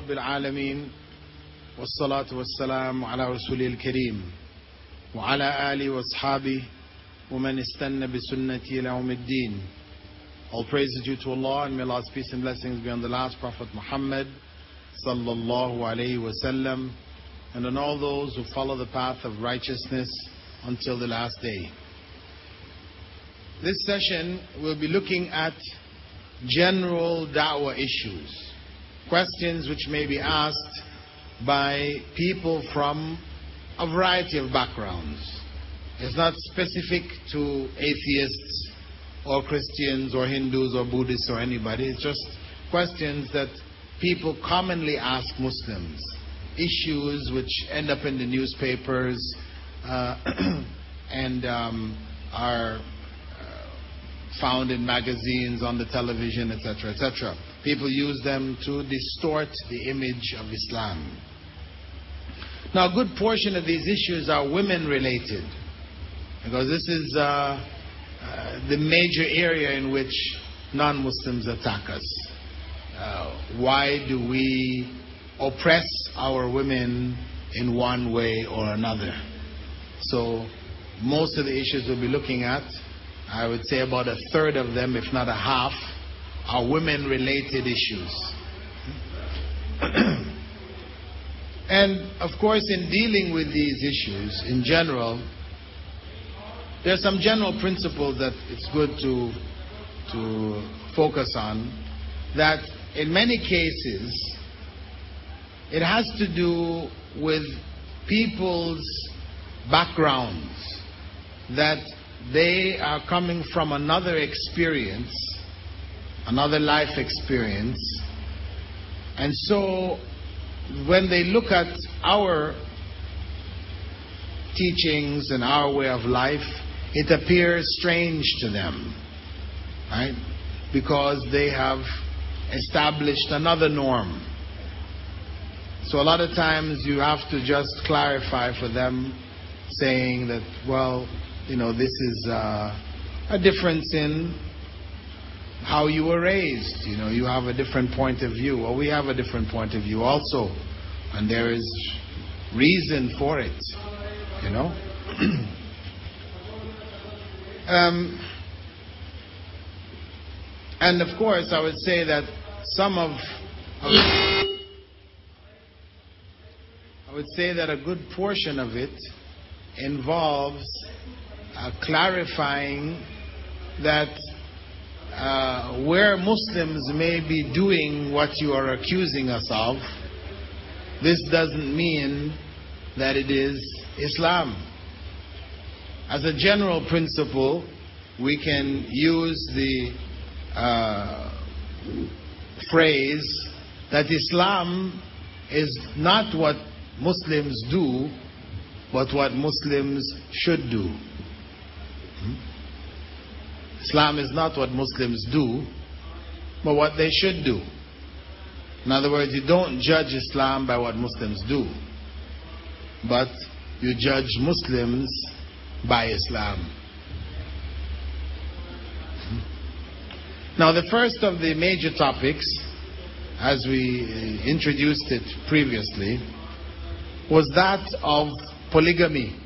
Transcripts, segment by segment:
رب العالمين والصلاة والسلام على رسوله الكريم وعلى آله وأصحابه ومن استنى بسنته إلى يوم الدين. All praise is due to Allah, and may Allah's peace and blessings be on the last Prophet Muhammad sallallahu alayhi wasallam, and on all those who follow the path of righteousness until the last day. This session will be looking at general da'wah issues, questions which may be asked by people from a variety of backgrounds. It's not specific to atheists or Christians or Hindus or Buddhists or anybody. It's just questions that people commonly ask Muslims, issues which end up in the newspapers and are found in magazines, on the television, etc., etc. People use them to distort the image of Islam. Now, a good portion of these issues are women-related, because this is the major area in which non-Muslims attack us. Why do we oppress our women in one way or another? So, most of the issues we'll be looking at, I would say about a third of them, if not a half, are women-related issues. And, of course, in dealing with these issues, in general, there are some general principles that it's good to focus on, that in many cases, it has to do with people's backgrounds, that they are coming from another experience, another life experience, and so when they look at our teachings and our way of life, it appears strange to them, right? Because they have established another norm. So a lot of times you have to just clarify for them, saying that, well, you know, this is a difference in how you were raised. You know, you have a different point of view. Well, we have a different point of view also. And there is reason for it, you know. And of course, I would say that a good portion of it involves clarifying that where Muslims may be doing what you are accusing us of, this doesn't mean that it is Islam. As a general principle, we can use the phrase that Islam is not what Muslims do, but what Muslims should do. Islam is not what Muslims do, but what they should do. In other words, you don't judge Islam by what Muslims do, but you judge Muslims by Islam. Now, the first of the major topics, as we introduced it previously, was that of polygamy.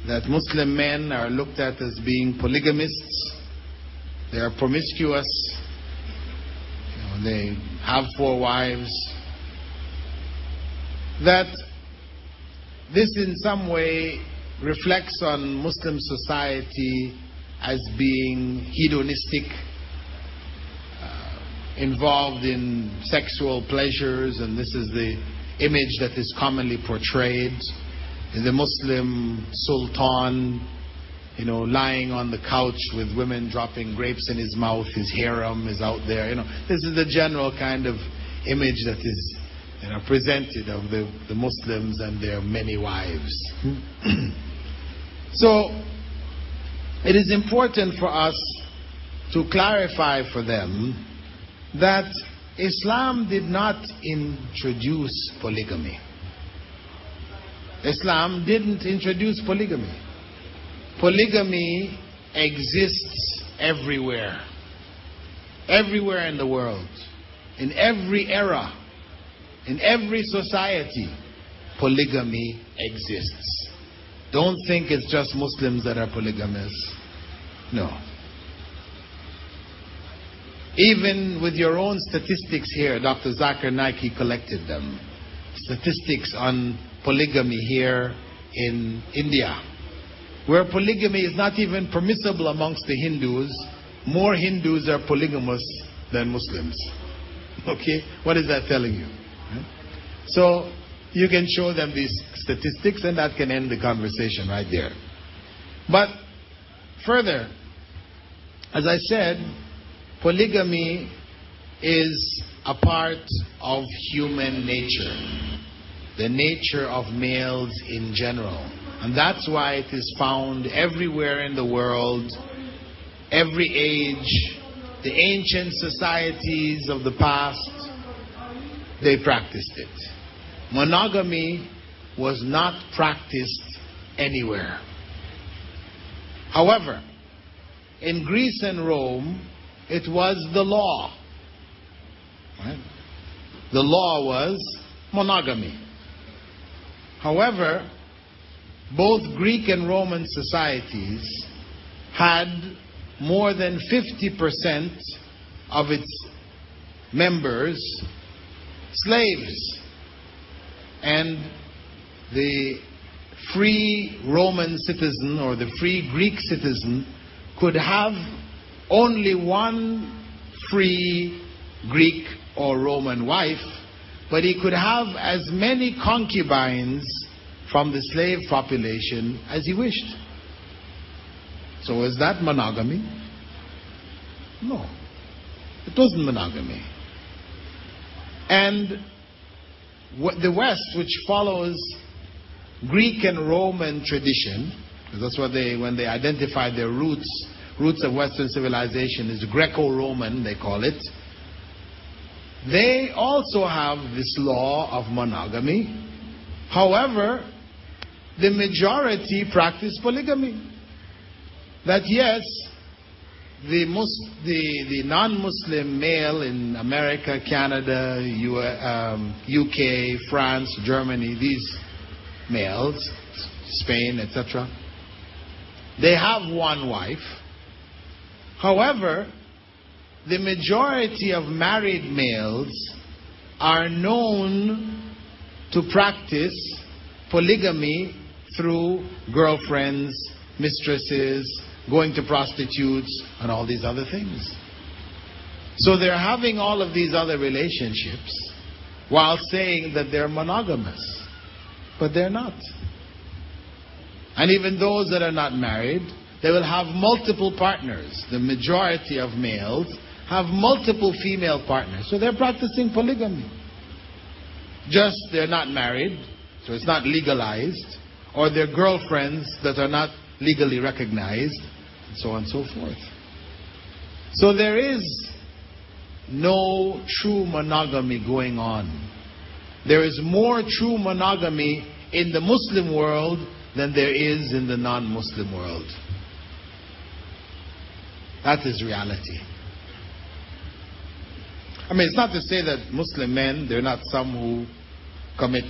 That Muslim men are looked at as being polygamists. They are promiscuous. You know, they have 4 wives. That this in some way reflects on Muslim society as being hedonistic, involved in sexual pleasures, and this is the image that is commonly portrayed. The Muslim sultan, you know, lying on the couch with women dropping grapes in his mouth, his harem is out there. You know, this is the general kind of image that is, you know, presented of the Muslims and their many wives. So, it is important for us to clarify for them that Islam did not introduce polygamy. Islam didn't introduce polygamy. Polygamy exists everywhere. Everywhere in the world. In every era. In every society, polygamy exists. Don't think it's just Muslims that are polygamous. No. Even with your own statistics here, Dr. Zakir Naik collected them. Statistics on polygamy here in India, where polygamy is not even permissible amongst the Hindus. More Hindus are polygamous than Muslims. Okay? What is that telling you? So, you can show them these statistics and that can end the conversation right there. But, further, as I said, polygamy is a part of human nature. The nature of males in general. And that's why it is found everywhere in the world, every age. The ancient societies of the past, they practiced it. Monogamy was not practiced anywhere. However, in Greece and Rome, it was the law. Right? The law was monogamy. However, both Greek and Roman societies had more than 50% of its members slaves. And the free Roman citizen or the free Greek citizen could have only one free Greek or Roman wife, but he could have as many concubines from the slave population as he wished. So is that monogamy? No. It wasn't monogamy. And the West, which follows Greek and Roman tradition, because that's what when they identify their roots of Western civilization is Greco-Roman, they call it. They also have this law of monogamy. However, the majority practice polygamy. That yes, the non-Muslim male in America, Canada, UK, France, Germany, these males, Spain, etc., they have one wife. However, the majority of married males are known to practice polygamy through girlfriends, mistresses, going to prostitutes, and all these other things. So they're having all of these other relationships while saying that they're monogamous. But they're not. And even those that are not married, they will have multiple partners. The majority of males have multiple female partners. So they're practicing polygamy. Just they're not married, so it's not legalized, or they're girlfriends that are not legally recognized, and so on and so forth. So there is no true monogamy going on. There is more true monogamy in the Muslim world than there is in the non-Muslim world. That is reality. I mean, it's not to say that Muslim men, there are not some who commit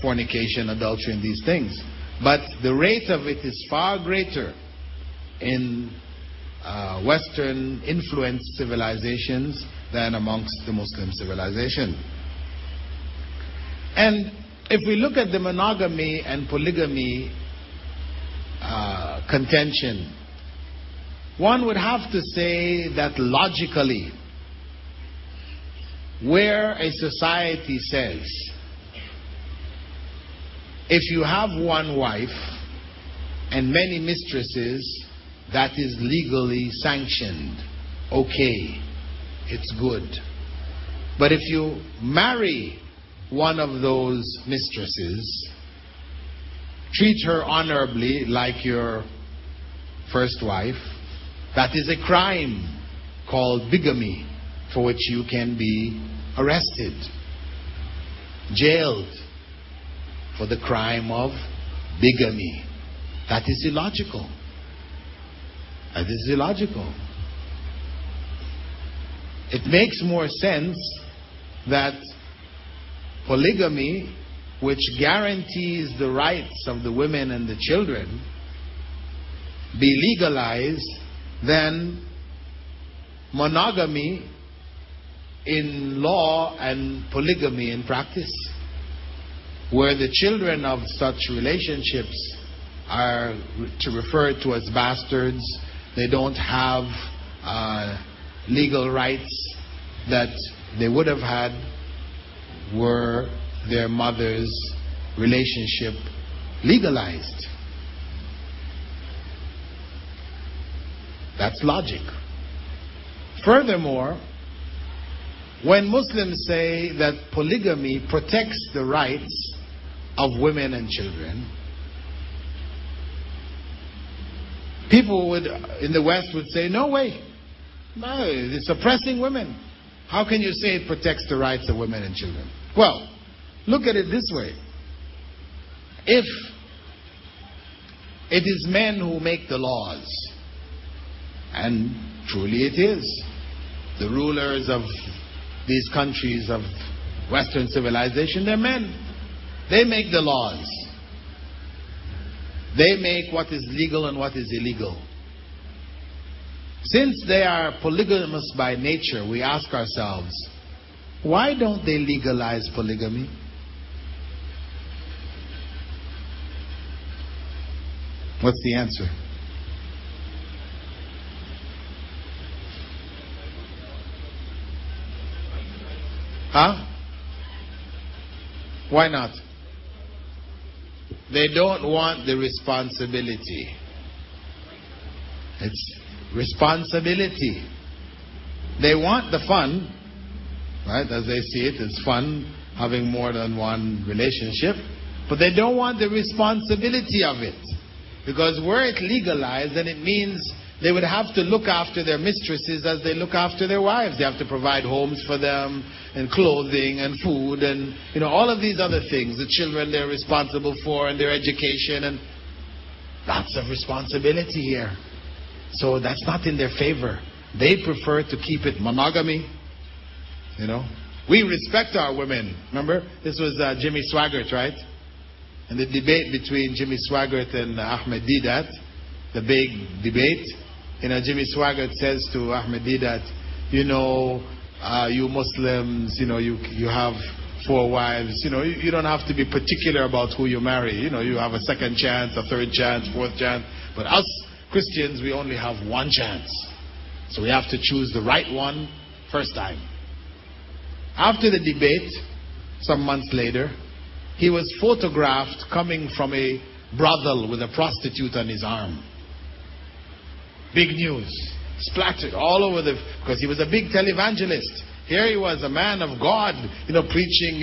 fornication, adultery, and these things. But the rate of it is far greater in Western influenced civilizations than amongst the Muslim civilization. And if we look at the monogamy and polygamy contention, one would have to say that logically, where a society says, if you have one wife and many mistresses, that is legally sanctioned. Okay, it's good. But if you marry one of those mistresses, treat her honorably like your first wife, that is a crime called bigamy, for which you can be arrested, jailed for the crime of bigamy. That is illogical. That is illogical. It makes more sense that polygamy, which guarantees the rights of the women and the children, be legalized, then monogamy in law and polygamy in practice, where the children of such relationships are referred to as bastards. They don't have legal rights that they would have had were their mother's relationship legalized. That's logic. Furthermore, when Muslims say that polygamy protects the rights of women and children, people in the West would say, no way. No, it's oppressing women. How can you say it protects the rights of women and children? Well, look at it this way. If it is men who make the laws, and truly it is, the rulers of these countries of Western civilization, they're men. They make the laws. They make what is legal and what is illegal. Since they are polygamous by nature, we ask ourselves, why don't they legalize polygamy? What's the answer? Huh? Why not? They don't want the responsibility. It's responsibility. They want the fun, right? As they see it, it's fun having more than one relationship, but they don't want the responsibility of it. Because were it legalized, then it means they would have to look after their mistresses as they look after their wives. They have to provide homes for them, and clothing, and food, and all of these other things. The children they're responsible for, and their education, and lots of responsibility here. So that's not in their favor. They prefer to keep it monogamy. We respect our women. Remember, this was Jimmy Swaggart, right? And the debate between Jimmy Swaggart and Ahmed Deedat, the big debate. Jimmy Swaggart says to Ahmed Deedat, you Muslims, you have 4 wives. You don't have to be particular about who you marry. You have a second chance, a third chance, fourth chance. But us Christians, we only have one chance. So we have to choose the right one first time. After the debate, some months later, he was photographed coming from a brothel with a prostitute on his arm. Big news. Splattered all over because he was a big televangelist. Here he was, a man of God, preaching,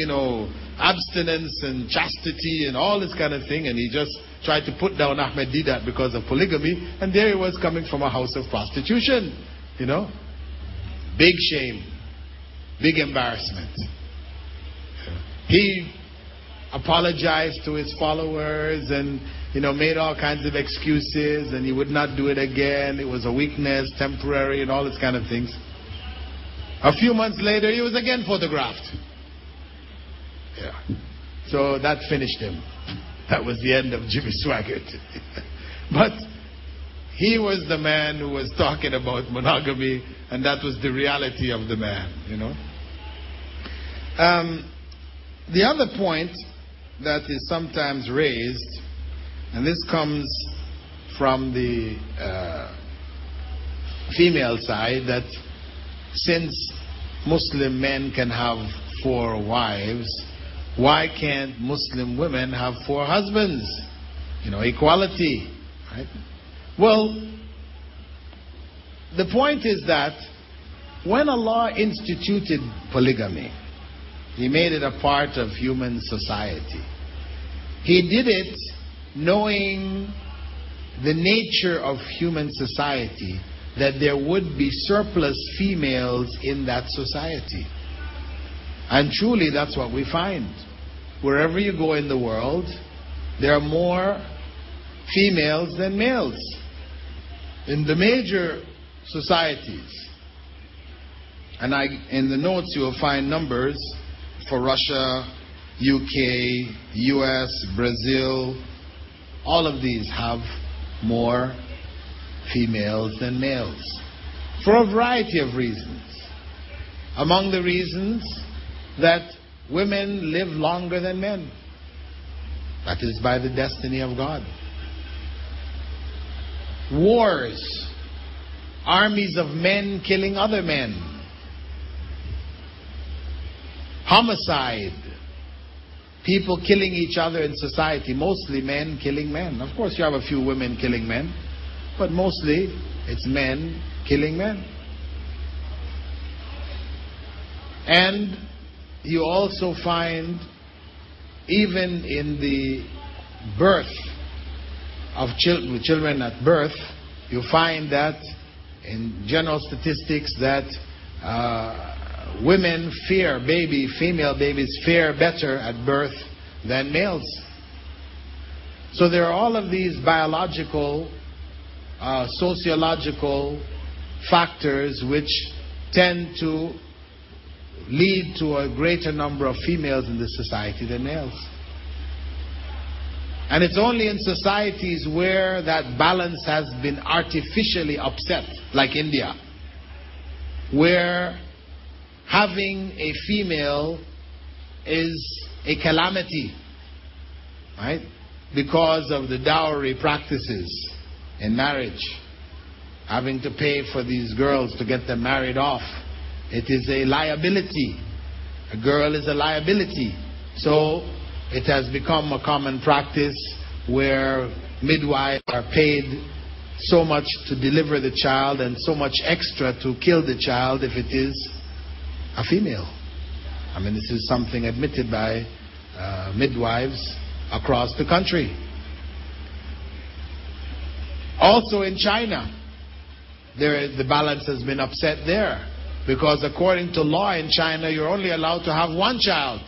abstinence and chastity and all this kind of thing. And he just tried to put down Ahmed Deedat because of polygamy. And there he was coming from a house of prostitution. Big shame. Big embarrassment. He apologized to his followers and made all kinds of excuses, and he would not do it again. It was a weakness, temporary, and all this kind of things. A few months later, he was again photographed. Yeah. So that finished him. That was the end of Jimmy Swaggart. But he was the man who was talking about monogamy, and that was the reality of the man, The other point that is sometimes raised, and this comes from the female side, that since Muslim men can have 4 wives, why can't Muslim women have 4 husbands? Equality, right? Well, the point is that when Allah instituted polygamy, He made it a part of human society. He did it knowing the nature of human society, that there would be surplus females in that society. And truly that's what we find. Wherever you go in the world, there are more females than males. In the major societies. And in the notes you will find numbers for Russia, UK, US, Brazil, all of these have more females than males for a variety of reasons. Among the reasons that women live longer than men. That is by the destiny of God. Wars, armies of men killing other men. Homicide, people killing each other in society, mostly men killing men. Of course, you have a few women killing men, but mostly it's men killing men. And you also find, even in the birth of children at birth, you find that in general statistics that women fear female babies fare better at birth than males. So there are all of these biological, sociological factors which tend to lead to a greater number of females in this society than males. And it's only in societies where that balance has been artificially upset, like India, where having a female is a calamity, right? Because of the dowry practices in marriage, having to pay for these girls to get them married off. It is a liability. A girl is a liability. So it has become a common practice where midwives are paid so much to deliver the child and so much extra to kill the child if it is a female. I mean, this is something admitted by midwives across the country. Also in China, the balance has been upset there. Because according to law in China, you're only allowed to have one child.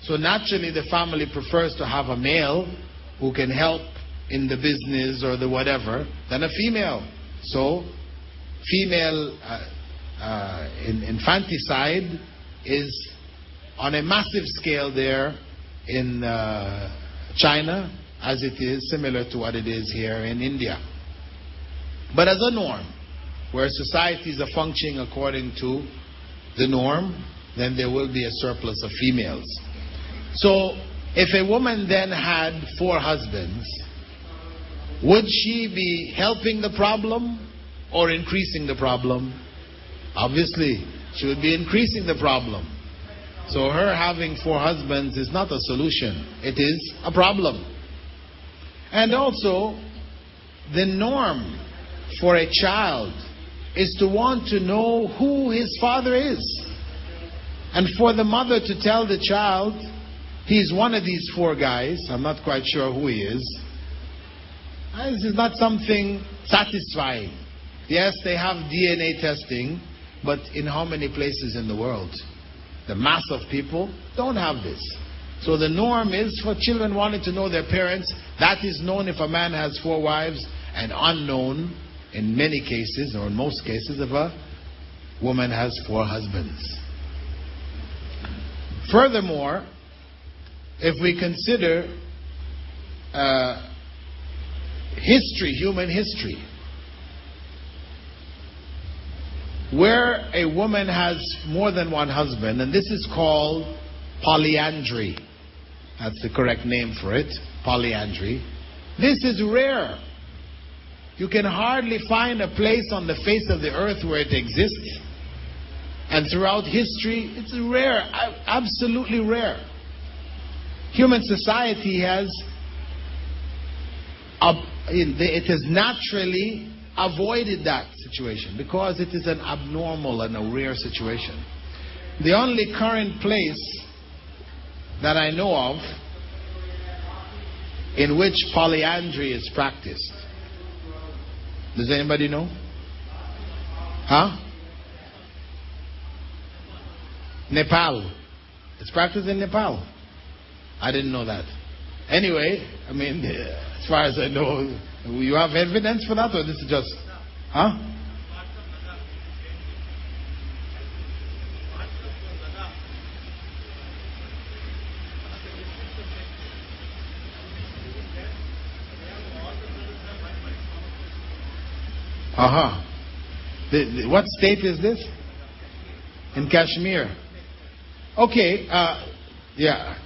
So naturally the family prefers to have a male who can help in the business or the whatever than a female. So female infanticide is on a massive scale there in China, as it is similar to what it is here in India. But as a norm, where societies are functioning according to the norm, then there will be a surplus of females. So, if a woman then had 4 husbands, would she be helping the problem or increasing the problem? Obviously, she would be increasing the problem. So her having 4 husbands is not a solution. It is a problem. And also, the norm for a child is to want to know who his father is. And for the mother to tell the child, he's one of these 4 guys, I'm not quite sure who he is. This is not something satisfying. Yes, they have DNA testing, but in how many places in the world? The mass of people don't have this. So the norm is for children wanting to know their parents. That is known if a man has 4 wives, and unknown in many cases, or in most cases, if a woman has 4 husbands. Furthermore, if we consider history, human history, where a woman has more than one husband, and this is called polyandry. That's the correct name for it, polyandry. This is rare. You can hardly find a place on the face of the earth where it exists. And throughout history, it's rare, absolutely rare. Human society has naturally avoided that situation because it is an abnormal and a rare situation. The only current place that I know of in which polyandry is practiced, does anybody know? Huh? Nepal. It's practiced in Nepal. I didn't know that. Anyway, I mean, as far as I know, you have evidence for that, or this is just, huh? What state is this? In Kashmir. Okay, yeah.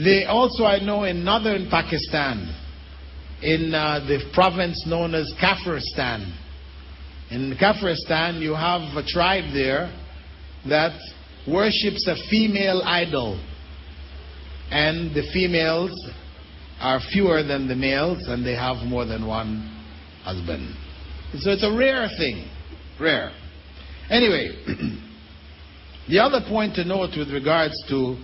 They also, I know, in northern Pakistan, in the province known as Kafiristan. In Kafiristan, you have a tribe there that worships a female idol. And the females are fewer than the males, and they have more than one husband. So it's a rare thing. Rare. Anyway, the other point to note with regards to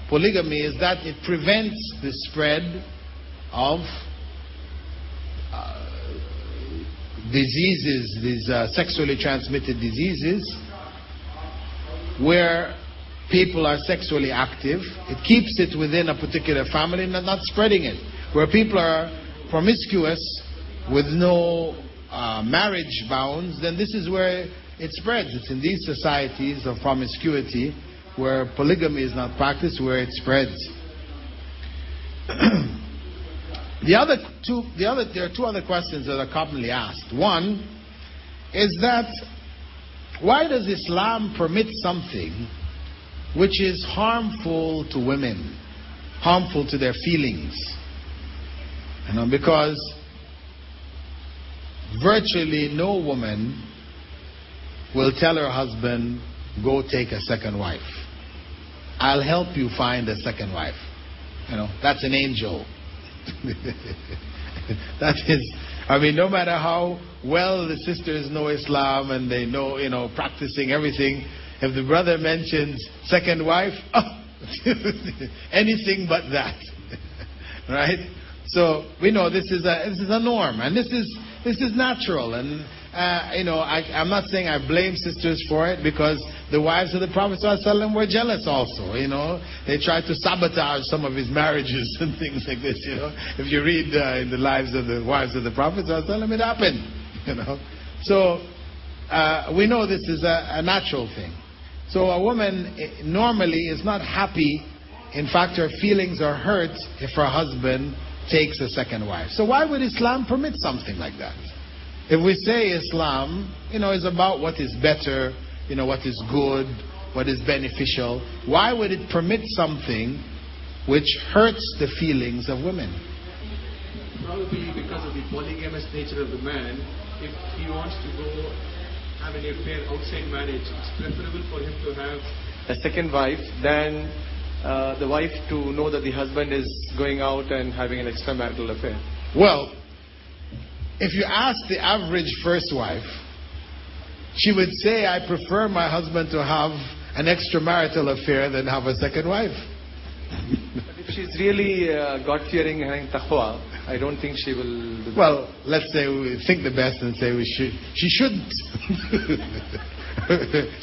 polygamy is that it prevents the spread of diseases, these sexually transmitted diseases, where people are sexually active. It keeps it within a particular family and not spreading it. Where people are promiscuous with no marriage bounds, then this is where it spreads. It's in these societies of promiscuity where polygamy is not practiced, where it spreads. There are two other questions that are commonly asked. One is that why does Islam permit something which is harmful to women, harmful to their feelings? Because virtually no woman will tell her husband, go take a second wife. I'll help you find a second wife. That's an angel. That is, no matter how well the sisters know Islam and they know, practicing everything, if the brother mentions second wife, anything but that. Right? So we know this is a norm, and this is natural. And I'm not saying I blame sisters for it, because the wives of the Prophet ﷺ were jealous also. They tried to sabotage some of his marriages and things like this. If you read in the lives of the wives of the Prophet ﷺ, it happened. So we know this is a natural thing. So a woman normally is not happy. In fact, her feelings are hurt if her husband takes a second wife. So why would Islam permit something like that? If we say Islam, is about what is better, what is good, what is beneficial, why would it permit something which hurts the feelings of women? Probably because of the polygamous nature of the man. If he wants to go have an affair outside marriage, it's preferable for him to have a second wife than the wife to know that the husband is going out and having an extramarital affair. Well, if you ask the average first wife, she would say, I prefer my husband to have an extramarital affair than have a second wife. But if she's really God-fearing and having taqwa, I don't think she will do that. Well, let's say we think the best and say she shouldn't.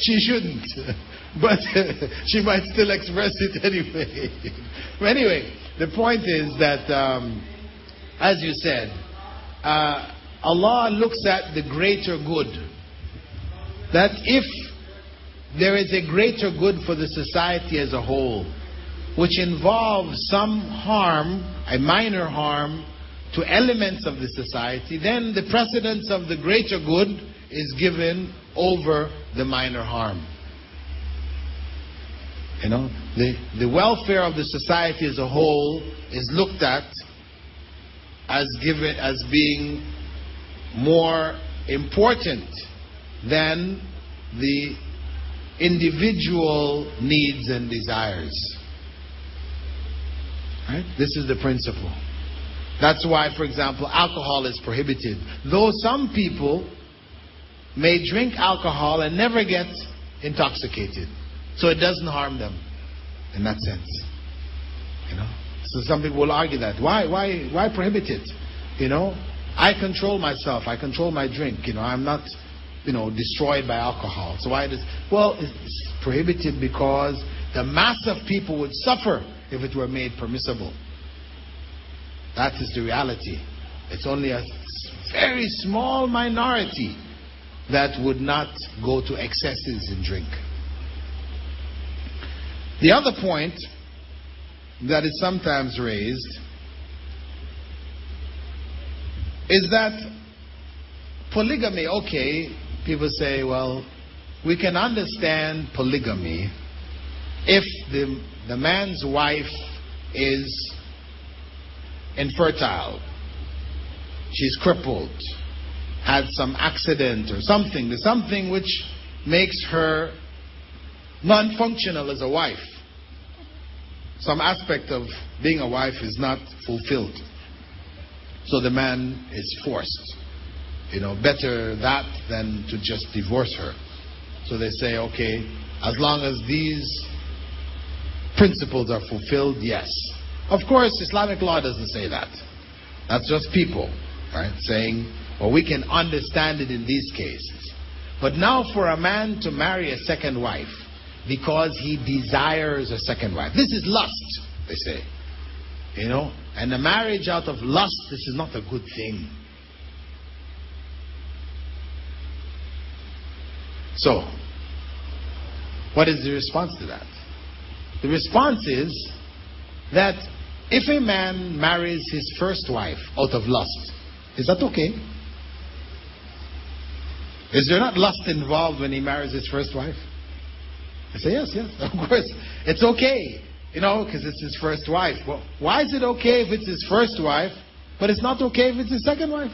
She shouldn't. But she might still express it anyway. But anyway, the point is that, as you said, Allah looks at the greater good. That if there is a greater good for the society as a whole, which involves some harm, a minor harm, to elements of the society, then the precedence of the greater good is given over the minor harm. The welfare of the society as a whole is looked at as being more important than the individual needs and desires. Right? This is the principle. That's why, for example, alcohol is prohibited. Though some people may drink alcohol and never get intoxicated. So it doesn't harm them in that sense. So some people will argue that. Why prohibit it? I control myself. I control my drink. I'm not, destroyed by alcohol. So why does... Well, it's prohibited because the mass of people would suffer if it were made permissible. That is the reality. It's only a very small minority that would not go to excesses in drink. The other point that is sometimes raised is that polygamy, okay, people say, well, we can understand polygamy if the man's wife is infertile, she's crippled, had some accident or something. There's something which makes her non-functional as a wife. Some aspect of being a wife is not fulfilled. So the man is forced. Better that than to just divorce her. So they say, okay, as long as these principles are fulfilled, yes. Of course, Islamic law doesn't say that. That's just people, right? Saying, well, we can understand it in these cases. But now for a man to marry a second wife because he desires a second wife. This is lust, they say. And a marriage out of lust, this is not a good thing. So, what is the response to that? The response is that if a man marries his first wife out of lust, is that okay? Is there not lust involved when he marries his first wife? I say yes, of course. It's okay, because it's his first wife. Well, why is it okay if it's his first wife, but it's not okay if it's his second wife?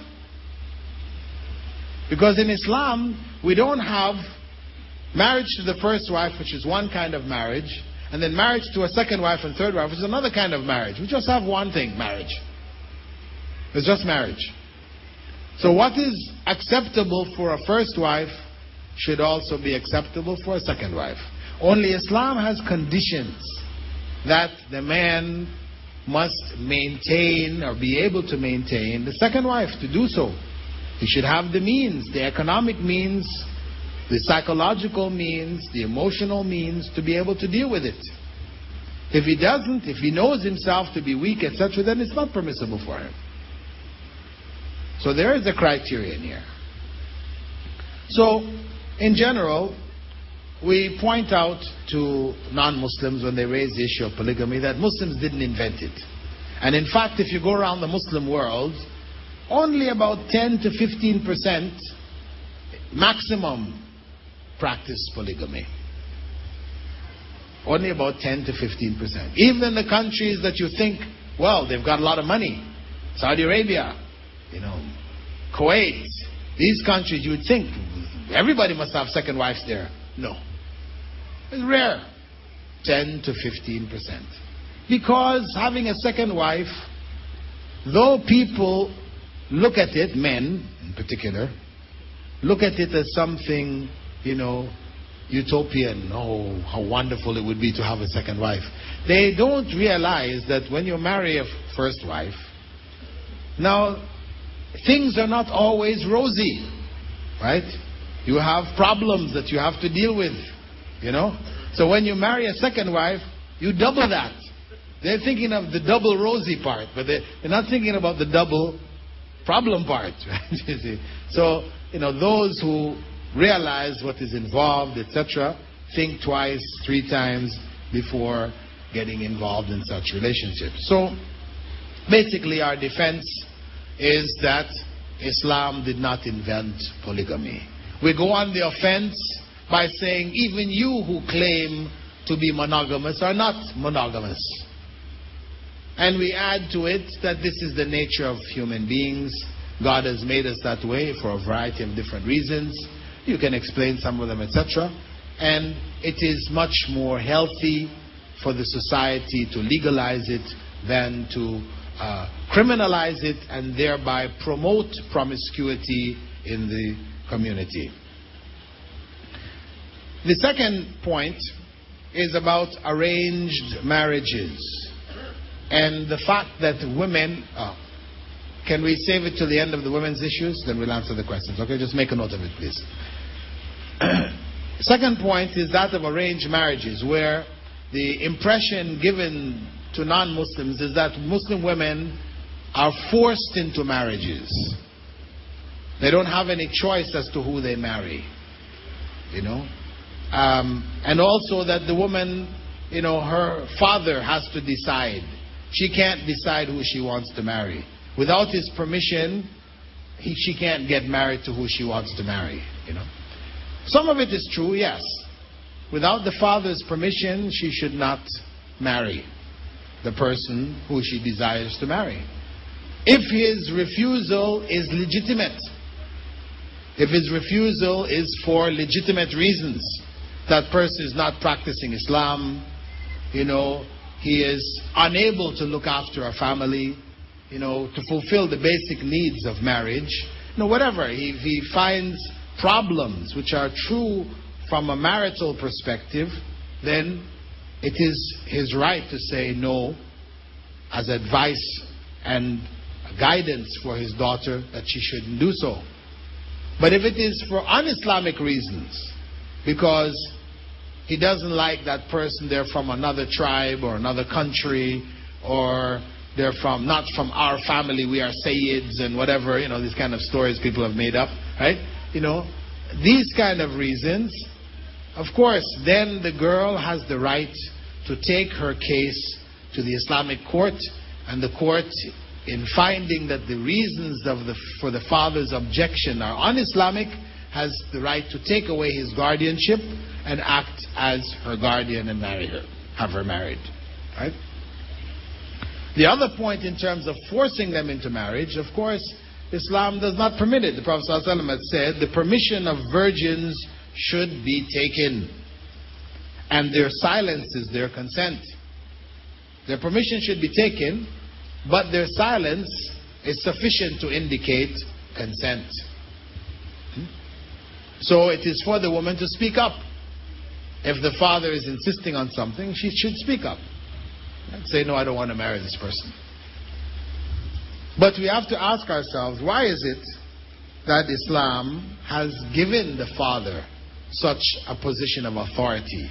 Because in Islam, we don't have marriage to the first wife, which is one kind of marriage, and then marriage to a second wife and third wife, which is another kind of marriage. We just have one thing, marriage. It's just marriage. So what is acceptable for a first wife should also be acceptable for a second wife. Only Islam has conditions that the man must maintain or be able to maintain the second wife. To do so, he should have the means, the economic means, the psychological means, the emotional means to be able to deal with it. If he doesn't, if he knows himself to be weak, etc., then it's not permissible for him. So there is a criterion here. So, in general, we point out to non-Muslims when they raise the issue of polygamy that Muslims didn't invent it. And in fact, if you go around the Muslim world, only about 10 to 15% maximum practice polygamy. Only about 10 to 15%. Even in the countries that you think, well, they've got a lot of money, Saudi Arabia, Kuwait, these countries, you would think everybody must have second wives there. No. It's rare. 10 to 15%. Because having a second wife, though people look at it, men in particular, look at it as something, utopian. Oh, how wonderful it would be to have a second wife. They don't realize that when you marry a first wife, now, things are not always rosy, right? You have problems that you have to deal with, So when you marry a second wife, you double that. They're thinking of the double rosy part, but they're not thinking about the double problem part, right? You see? So, those who realize what is involved, etc., think twice, 3 times before getting involved in such relationships. So, basically our defense is that Islam did not invent polygamy. We go on the offense by saying even you who claim to be monogamous are not monogamous. And we add to it that this is the nature of human beings. God has made us that way for a variety of different reasons. You can explain some of them, etc. And it is much more healthy for the society to legalize it than to criminalize it and thereby promote promiscuity in the community. The second point is about arranged marriages and the fact that women... can we save it till the end of the women's issues? Then we'll answer the questions. Okay, just make a note of it, please. Second point is that of arranged marriages, where the impression given to non-Muslims is that Muslim women are forced into marriages. They don't have any choice as to who they marry. And also that the woman, her father has to decide. She can't decide who she wants to marry. Without his permission, she can't get married to who she wants to marry, Some of it is true, yes. Without the father's permission, she should not marry the person who she desires to marry. If his refusal is legitimate, if his refusal is for legitimate reasons, that person is not practicing Islam, he is unable to look after a family, to fulfill the basic needs of marriage, whatever. If he finds problems which are true from a marital perspective, then it is his right to say no as advice and guidance for his daughter that she shouldn't do so. But if it is for un-Islamic reasons, because he doesn't like that person, they're from another tribe or another country, or they're not from our family, we are Sayyids and whatever, these kind of stories people have made up, right? These kind of reasons, of course, then the girl has the right to take her case to the Islamic court, and the court, in finding that the reasons for the father's objection are un-Islamic, has the right to take away his guardianship and act as her guardian and marry her, have her married. Right? The other point in terms of forcing them into marriage, of course, Islam does not permit it. The Prophet ﷺ had said, the permission of virgins should be taken, and their silence is their consent. Their permission should be taken, but their silence is sufficient to indicate consent. So it is for the woman to speak up. If the father is insisting on something, she should speak up and say, no, I don't want to marry this person. But we have to ask ourselves, why is it that Islam has given the father such a position of authority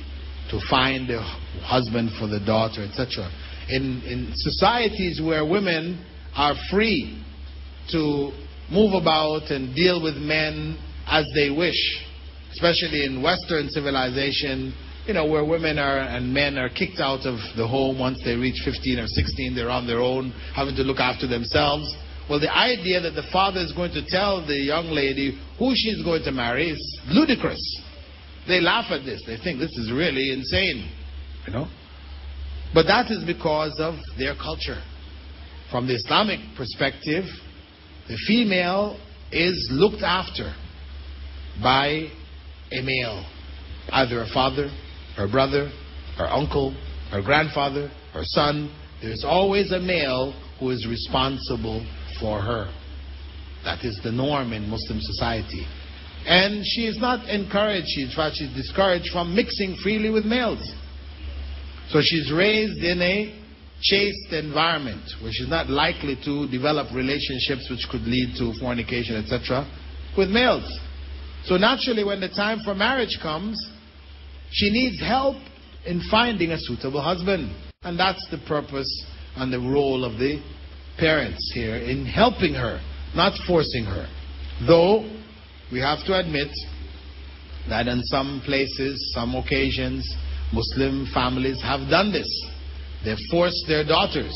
to find a husband for the daughter, etc.? In societies where women are free to move about and deal with men as they wish, especially in Western civilization, where women and men are kicked out of the home once they reach 15 or 16, they're on their own, having to look after themselves. Well, the idea that the father is going to tell the young lady who she's going to marry is ludicrous. They laugh at this. They think this is really insane, But that is because of their culture. From the Islamic perspective, the female is looked after by a male, either a father, her brother, her uncle, her grandfather, her son. There's always a male who is responsible for her. That is the norm in Muslim society. And she is not encouraged, in fact she's discouraged from mixing freely with males. So she's raised in a chaste environment where she's not likely to develop relationships which could lead to fornication, etc., with males. So naturally, when the time for marriage comes, she needs help in finding a suitable husband. And that's the purpose and the role of the parents here, in helping her, not forcing her. Though, we have to admit that in some places, some occasions, Muslim families have done this. They've forced their daughters,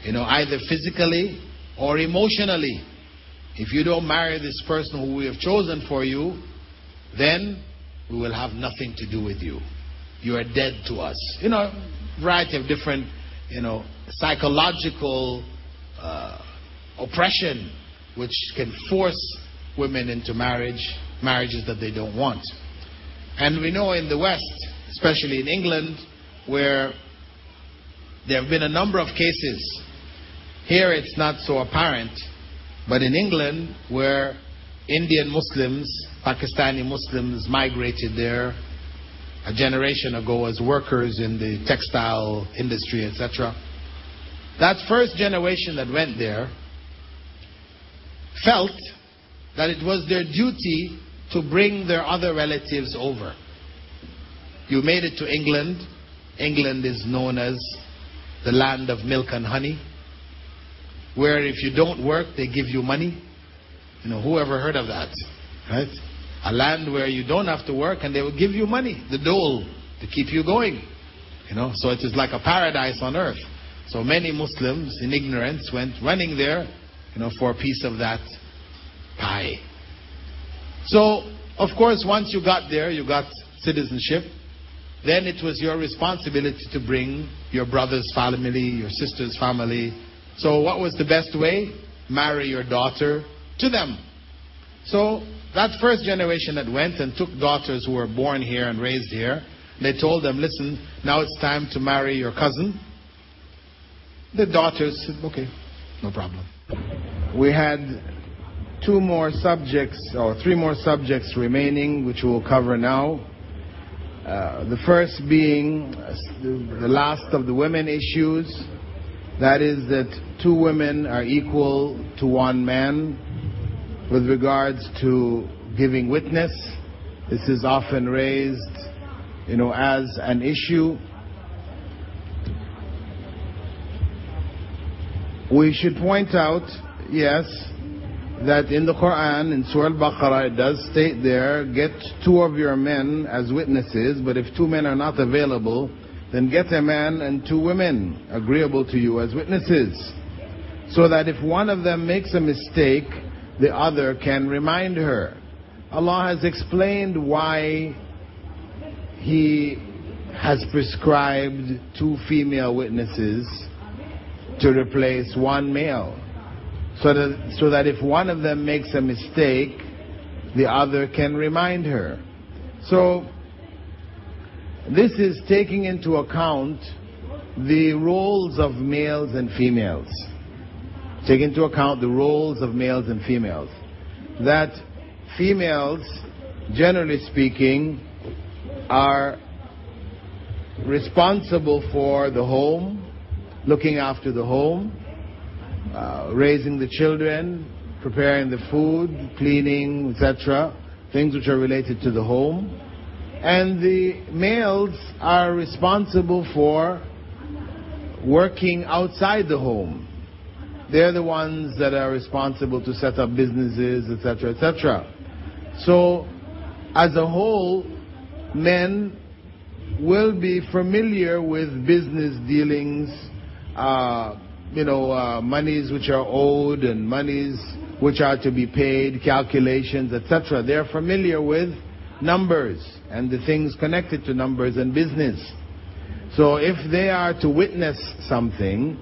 either physically or emotionally. If you don't marry this person who we have chosen for you, then we will have nothing to do with you. You are dead to us. Variety of different, psychological oppression which can force women into marriages that they don't want. And we know in the West, especially in England, where there have been a number of cases. Here it's not so apparent, but in England, where Indian Muslims, Pakistani Muslims migrated there a generation ago as workers in the textile industry, etc. That first generation that went there felt that it was their duty to bring their other relatives over. You made it to England. England is known as the land of milk and honey, where if you don't work, they give you money. Who ever heard of that? Right? A land where you don't have to work and they will give you money, the dole, to keep you going. So it is like a paradise on earth. So many Muslims in ignorance went running there, for a piece of that pie. So, of course, once you got there, you got citizenship, then it was your responsibility to bring your brother's family, your sister's family. So what was the best way? Marry your daughter to them. So that first generation that went and took daughters who were born here and raised here, they told them, listen, now it's time to marry your cousin. The daughters said, okay, no problem. We had three more subjects remaining, which we will cover now. The first being the last of the women issues. That is that two women are equal to one man with regards to giving witness. This is often raised, as an issue. We should point out, yes, that in the Quran, in Surah Al-Baqarah, it does state there, get two of your men as witnesses, but if two men are not available, then get a man and two women agreeable to you as witnesses, so that if one of them makes a mistake, the other can remind her. Allah has explained why He has prescribed two female witnesses to replace one male, so that if one of them makes a mistake, the other can remind her. So this is taking into account the roles of males and females. Take into account the roles of males and females. That females, generally speaking, are responsible for the home, looking after the home, raising the children, preparing the food, cleaning, etc., things which are related to the home. And the males are responsible for working outside the home. They're the ones that are responsible to set up businesses, etc., etc. So, as a whole, men will be familiar with business dealings, monies which are owed and monies which are to be paid, calculations, etc. They're familiar with numbers and the things connected to numbers and business. So if they are to witness something,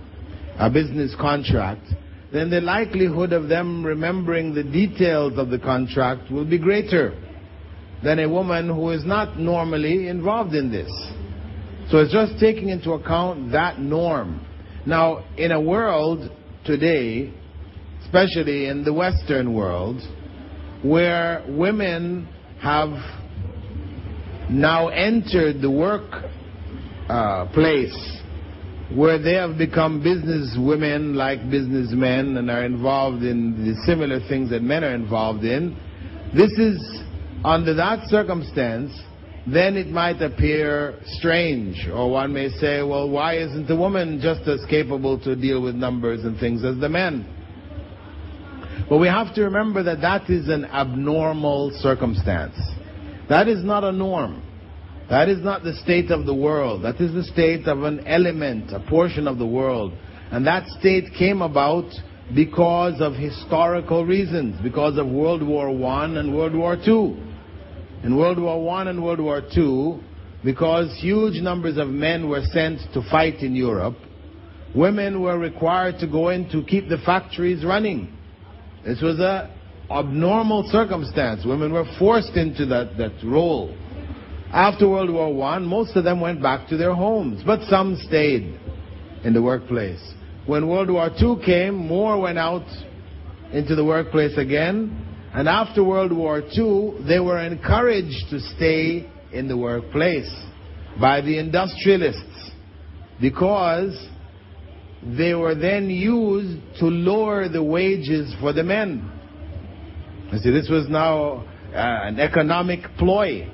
a business contract, then the likelihood of them remembering the details of the contract will be greater than a woman who is not normally involved in this. So it's just taking into account that norm. Now, in a world today, especially in the Western world, where women have now entered the work place, where they have become business women like businessmen and are involved in the similar things that men are involved in, this is, under that circumstance, then it might appear strange, or one may say, well, why isn't the woman just as capable to deal with numbers and things as the men? But we have to remember that that is an abnormal circumstance. That is not a norm. That is not the state of the world. That is the state of an element, a portion of the world. And that state came about because of historical reasons, because of World War I and World War II. In World War I and World War II, because huge numbers of men were sent to fight in Europe, women were required to go in to keep the factories running. This was an abnormal circumstance. Women were forced into that role. After World War I, most of them went back to their homes, but some stayed in the workplace. When World War II came, more went out into the workplace again. And after World War II, they were encouraged to stay in the workplace by the industrialists, because they were then used to lower the wages for the men. You see, this was now an economic ploy,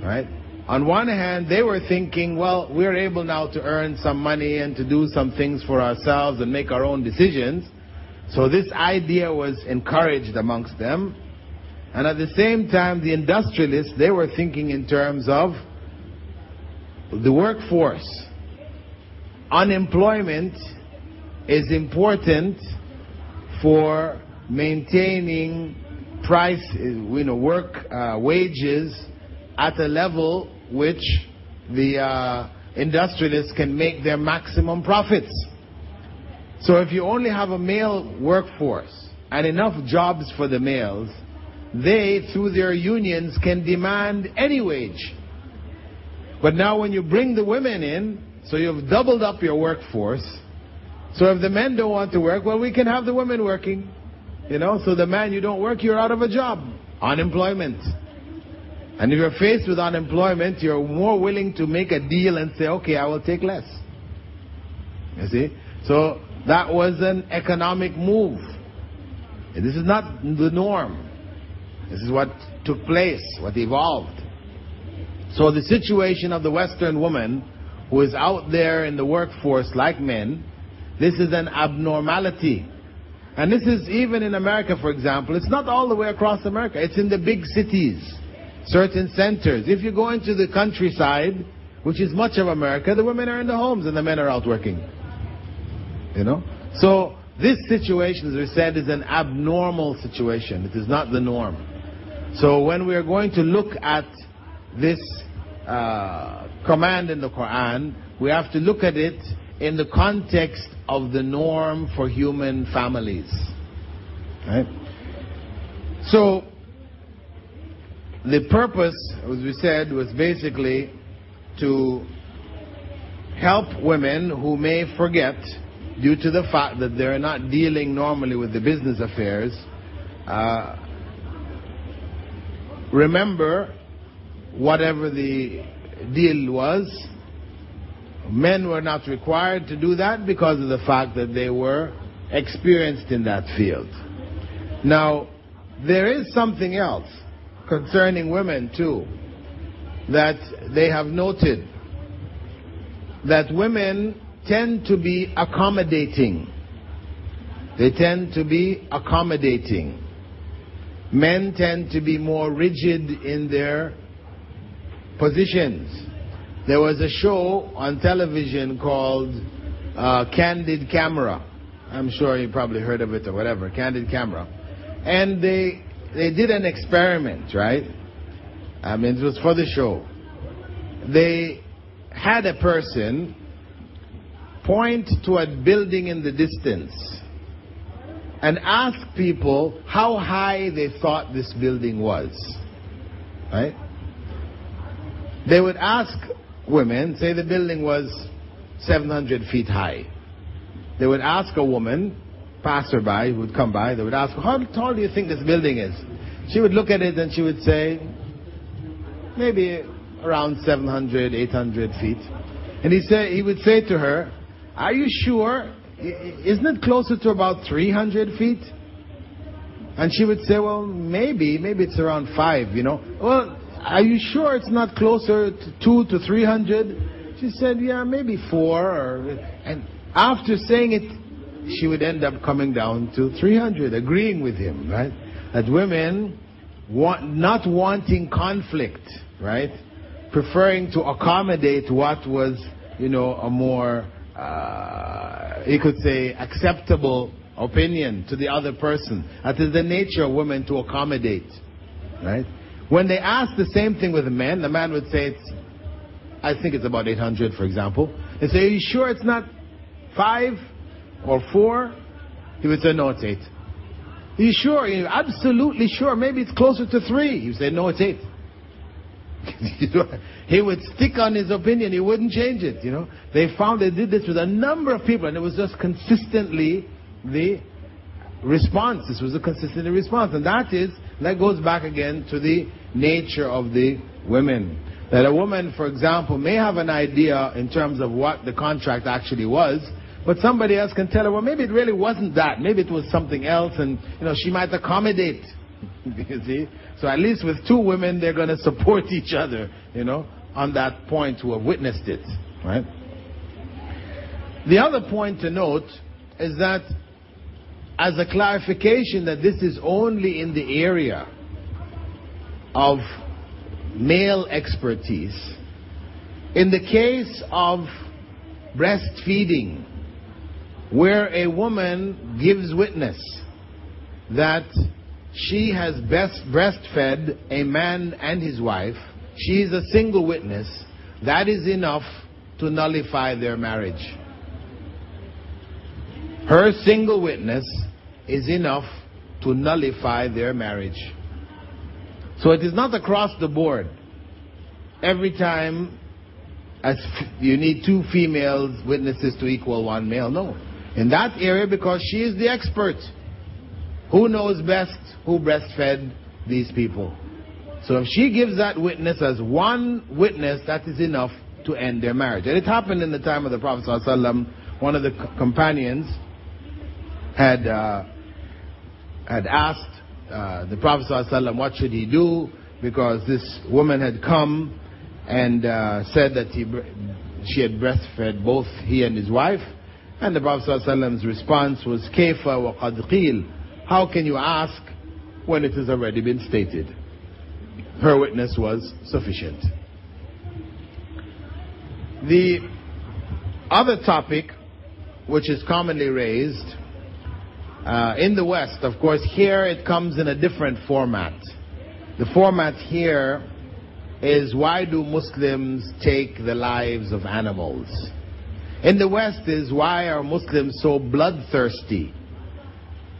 right? On one hand, they were thinking, well, we're able now to earn some money and to do some things for ourselves and make our own decisions. So this idea was encouraged amongst them. And at the same time, the industrialists, they were thinking in terms of the workforce. Unemployment is important for maintaining wages at a level which the industrialists can make their maximum profits. So if you only have a male workforce and enough jobs for the males, they, through their unions, can demand any wage. But now when you bring the women in, so you've doubled up your workforce. So if the men don't want to work, well, we can have the women working. So the man, you don't work, you're out of a job. Unemployment. And if you're faced with unemployment, you're more willing to make a deal and say, okay, I will take less. You see? So that was an economic move. This is not the norm. This is what took place, what evolved. So the situation of the Western woman who is out there in the workforce like men, this is an abnormality. And this is even in America, for example. It's not all the way across America. It's in the big cities, certain centers. If you go into the countryside, which is much of America, the women are in the homes and the men are out working. So this situation, as we said, is an abnormal situation. It is not the norm. So when we are going to look at this command in the Quran, we have to look at it in the context of the norm for human families. Right? So the purpose, as we said, was basically to help women who may forget, due to the fact that they're not dealing normally with the business affairs, remember whatever the deal was. Men were not required to do that because of the fact that they were experienced in that field. Now, there is something else concerning women too that they have noted, that women tend to be accommodating. They tend to be accommodating. Men tend to be more rigid in their positions. There was a show on television called Candid Camera. I'm sure you probably heard of it or whatever, Candid Camera. And they did an experiment, right? I mean, it was for the show. They had a person point to a building in the distance and ask people how high they thought this building was. Right? They would ask women, say the building was 700 feet high. They would ask a woman, passerby who would come by, they would ask, how tall do you think this building is? She would look at it and she would say, maybe around 700, 800 feet. And he would say to her, are you sure? Isn't it closer to about 300 feet? And she would say, well, maybe it's around 5, Well, are you sure it's not closer to 2 to 300? She said, yeah, maybe 4. And after saying it, she would end up coming down to 300, agreeing with him, right? That women not wanting conflict, right? Preferring to accommodate what was, a more, you could say, acceptable opinion to the other person. That is the nature of women, to accommodate, right? When they ask the same thing with a man, the man would say, I think it's about 800, for example. They say, are you sure it's not 5 or 4? He would say, no, it's 8. Are you sure? Are you absolutely sure? Maybe it's closer to 3. He would say, no, it's 8. He would stick on his opinion. He wouldn't change it, They found they did this with a number of people, and it was just consistently the response. This was a consistent response. And that goes back again to the nature of the women. That a woman, for example, may have an idea in terms of what the contract actually was, but somebody else can tell her, well, maybe it really wasn't that. Maybe it was something else, and, she might accommodate. You see? So at least with two women, they're going to support each other, on that point, who have witnessed it, right? The other point to note is that, as a clarification that this is only in the area of male expertise, in the case of breastfeeding, where a woman gives witness that she has breastfed a man and his wife, she is a single witness, that is enough to nullify their marriage. Her single witness is enough to nullify their marriage. So it is not across the board. Every time you need 2 female witnesses to equal 1 male. No. In that area, because she is the expert. Who knows best who breastfed these people? So if she gives that witness as 1 witness, that is enough to end their marriage. And it happened in the time of the Prophet ﷺ. One of the companions had asked the Prophet ﷺ what should he do, because this woman had come and said that she had breastfed both he and his wife. And the Prophet ﷺ's response was, Kayfa wa qad qeel. How can you ask when it has already been stated? Her witness was sufficient. The other topic which is commonly raised in the West, of course, here it comes in a different format. The format here is, why do Muslims take the lives of animals? In the West is, why are Muslims so bloodthirsty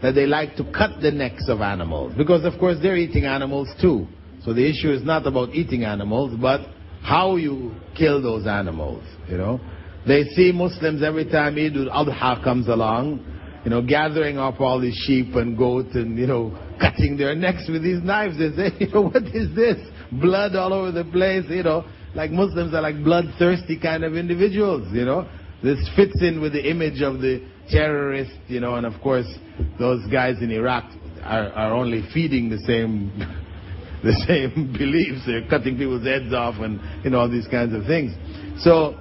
that they like to cut the necks of animals? Because of course they're eating animals too. So the issue is not about eating animals, but how you kill those animals. You know, they see Muslims every time Eid al-Adha comes along, you know, gathering up all these sheep and goats and, you know, cutting their necks with these knives. They say, you know, what is this? Blood all over the place, you know. Like Muslims are like bloodthirsty kind of individuals, you know. This fits in with the image of the terrorists, you know, and of course those guys in Iraq are only feeding the same beliefs. They're cutting people's heads off and, you know, all these kinds of things. So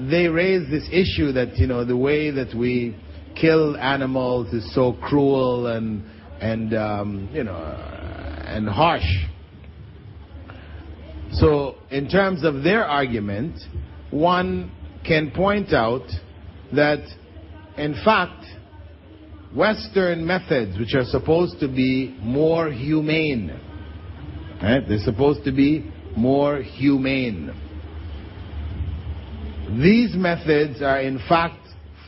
they raise this issue that, you know, the way that we kill animals is so cruel and you know, and harsh. So in terms of their argument, one can point out that in fact Western methods, which are supposed to be more humane, right? They're supposed to be more humane. These methods are in fact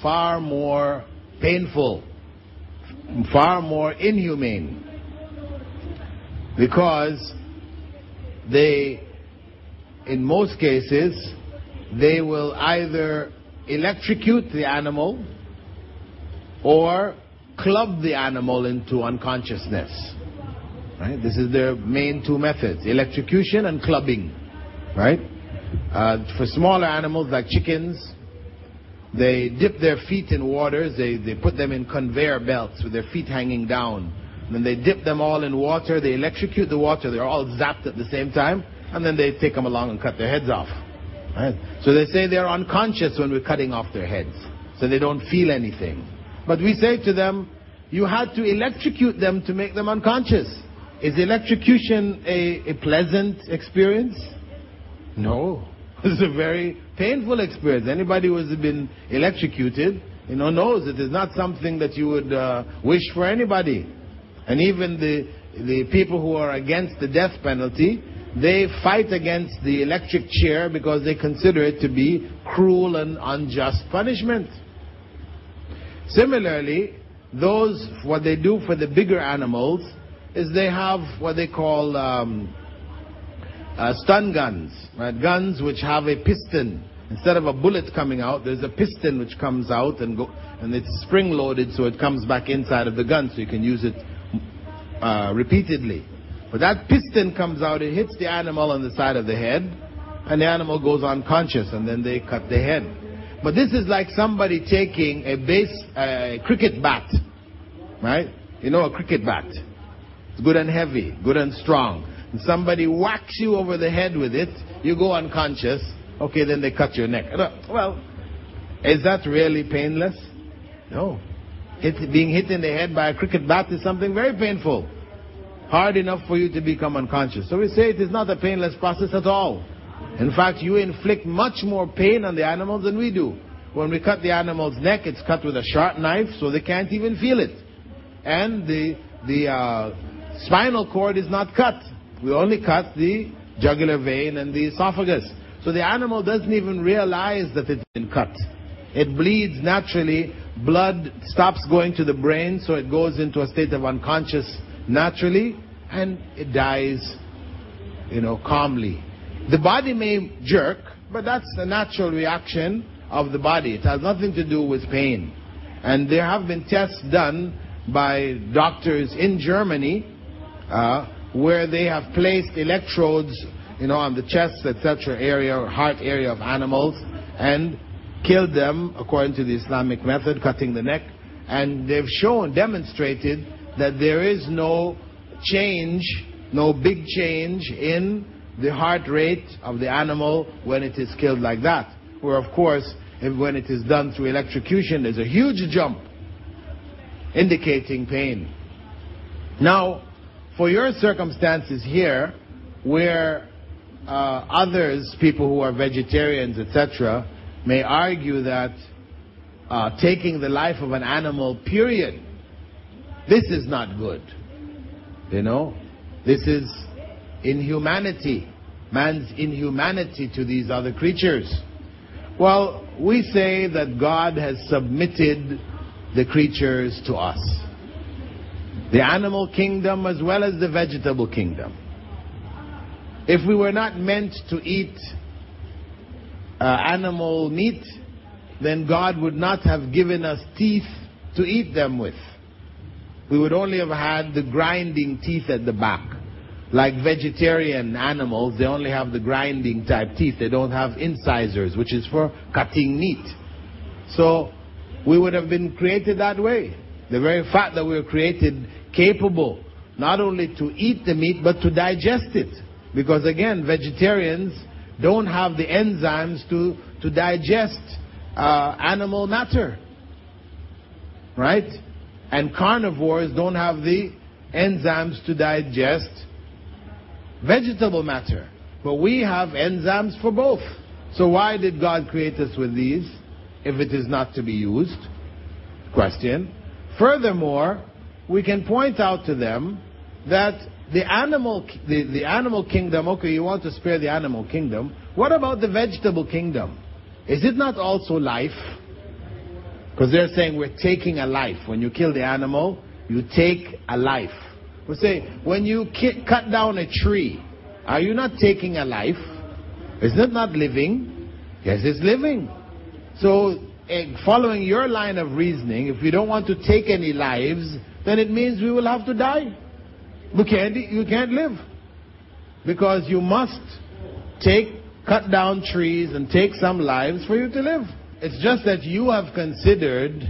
far more painful, far more inhumane, because they, in most cases, they will either electrocute the animal or club the animal into unconsciousness. Right? This is their main 2 methods: electrocution and clubbing. Right? For smaller animals like chickens, they dip their feet in waters. They put them in conveyor belts with their feet hanging down. And then they dip them all in water. They electrocute the water. They're all zapped at the same time. And then they take them along and cut their heads off. Right? So they say they're unconscious when we're cutting off their heads. So they don't feel anything. But we say to them, you had to electrocute them to make them unconscious. Is electrocution a pleasant experience? No. It's a very painful experience. Anybody who has been electrocuted, you know, knows it is not something that you would wish for anybody. And even the people who are against the death penalty, they fight against the electric chair because they consider it to be cruel and unjust punishment. Similarly, what they do for the bigger animals is they have what they call stun guns, right? Guns which have a piston. Instead of a bullet coming out, there's a piston which comes out and it's spring loaded, so it comes back inside of the gun, so you can use it repeatedly. But that piston comes out, it hits the animal on the side of the head, and the animal goes unconscious, and then they cut the head. But this is like somebody taking a cricket bat, right? You know, a cricket bat. It's good and heavy, good and strong. And somebody whacks you over the head with it, you go unconscious, okay, then they cut your neck. Well, is that really painless? No. Being hit in the head by a cricket bat is something very painful. Hard enough for you to become unconscious. So we say it is not a painless process at all. In fact, you inflict much more pain on the animals than we do. When we cut the animal's neck, it's cut with a sharp knife, so they can't even feel it. and the spinal cord is not cut. We only cut the jugular vein and the esophagus. So the animal doesn't even realize that it's been cut. It bleeds naturally. Blood stops going to the brain, so it goes into a state of unconscious naturally, and it dies, calmly. The body may jerk, but that's the natural reaction of the body. It has nothing to do with pain. And there have been tests done by doctors in Germany where they have placed electrodes, on the chest, etc. area or heart area of animals and killed them according to the Islamic method, cutting the neck. And they've demonstrated that there is no change, no big change in the heart rate of the animal when it is killed like that. Where, of course, when it is done through electrocution, there's a huge jump indicating pain. Now, for your circumstances here, where others, people who are vegetarians, etc., may argue that taking the life of an animal, period, this is not good. This is inhumanity, man's inhumanity to these other creatures. Well, we say that God has submitted the creatures to us. The animal kingdom as well as the vegetable kingdom. If we were not meant to eat animal meat, then God would not have given us teeth to eat them with. We would only have had the grinding teeth at the back. Like vegetarian animals, they only have the grinding type teeth. They don't have incisors, which is for cutting meat. So we would have been created that way. The very fact that we were created capable not only to eat the meat but to digest it. Because again, vegetarians don't have the enzymes to digest animal matter. Right? And carnivores don't have the enzymes to digest vegetable matter. But we have enzymes for both. So why did God create us with these if it is not to be used? Question. Furthermore, we can point out to them that the animal kingdom, okay, you want to spare the animal kingdom. What about the vegetable kingdom? Is it not also life? Because they're saying we're taking a life. When you kill the animal, you take a life. We say, when you cut down a tree, are you not taking a life? Isn't it not living? Yes, it's living. So, following your line of reasoning, if we don't want to take any lives, then it means we will have to die. You can't live. Because you must cut down trees and take some lives for you to live. It's just that you have considered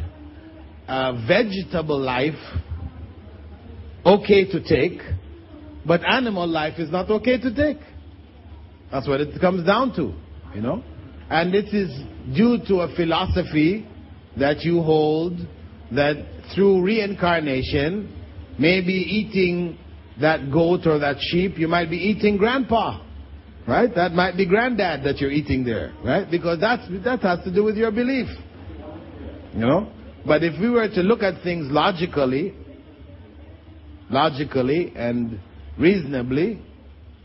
vegetable life okay to take, but animal life is not okay to take. That's what it comes down to, And it is due to a philosophy that you hold that through reincarnation, maybe eating that goat or that sheep, you might be eating grandpa. Right? That might be granddad that you're eating there. Right? Because that has to do with your belief. But if we were to look at things logically and reasonably,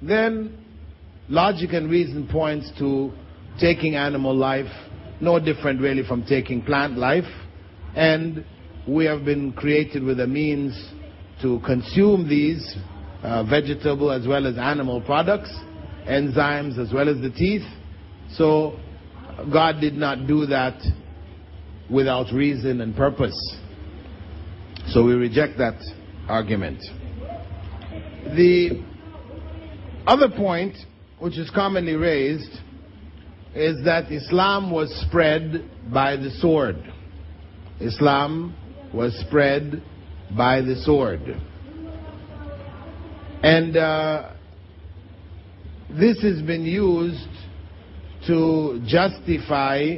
then logic and reason points to taking animal life no different really from taking plant life. And we have been created with a means to consume these vegetable as well as animal products, enzymes as well as the teeth. So God did not do that without reason and purpose. So we reject that argument. The other point, which is commonly raised, is that Islam was spread by the sword. Islam was spread by the sword. And this has been used to justify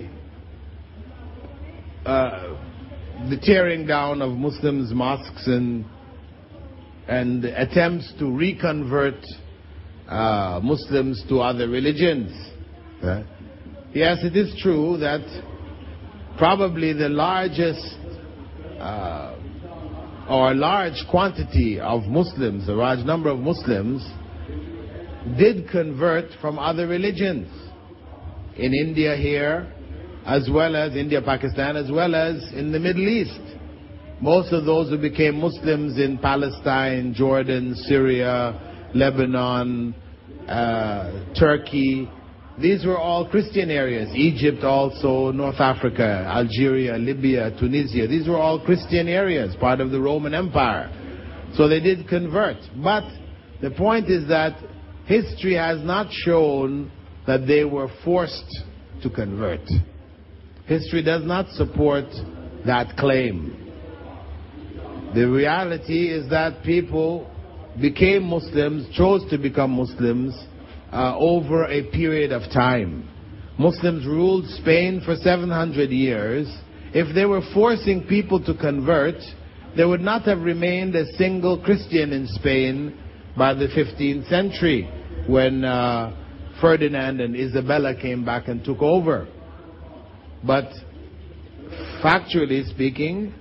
the tearing down of Muslims' mosques and attempts to reconvert Muslims to other religions. Yes, it is true that probably the largest or a large quantity of Muslims, a large number of Muslims, did convert from other religions. In India here, as well as India, Pakistan, as well as in the Middle East. Most of those who became Muslims in Palestine, Jordan, Syria, Lebanon, Turkey, these were all Christian areas. Egypt also, North Africa, Algeria, Libya, Tunisia, these were all Christian areas, part of the Roman Empire. So they did convert. But the point is that history has not shown that they were forced to convert. History does not support that claim. The reality is that people became Muslims, chose to become Muslims over a period of time. Muslims ruled Spain for 700 years. If they were forcing people to convert, there would not have remained a single Christian in Spain by the 15th century when Ferdinand and Isabella came back and took over. But factually speaking,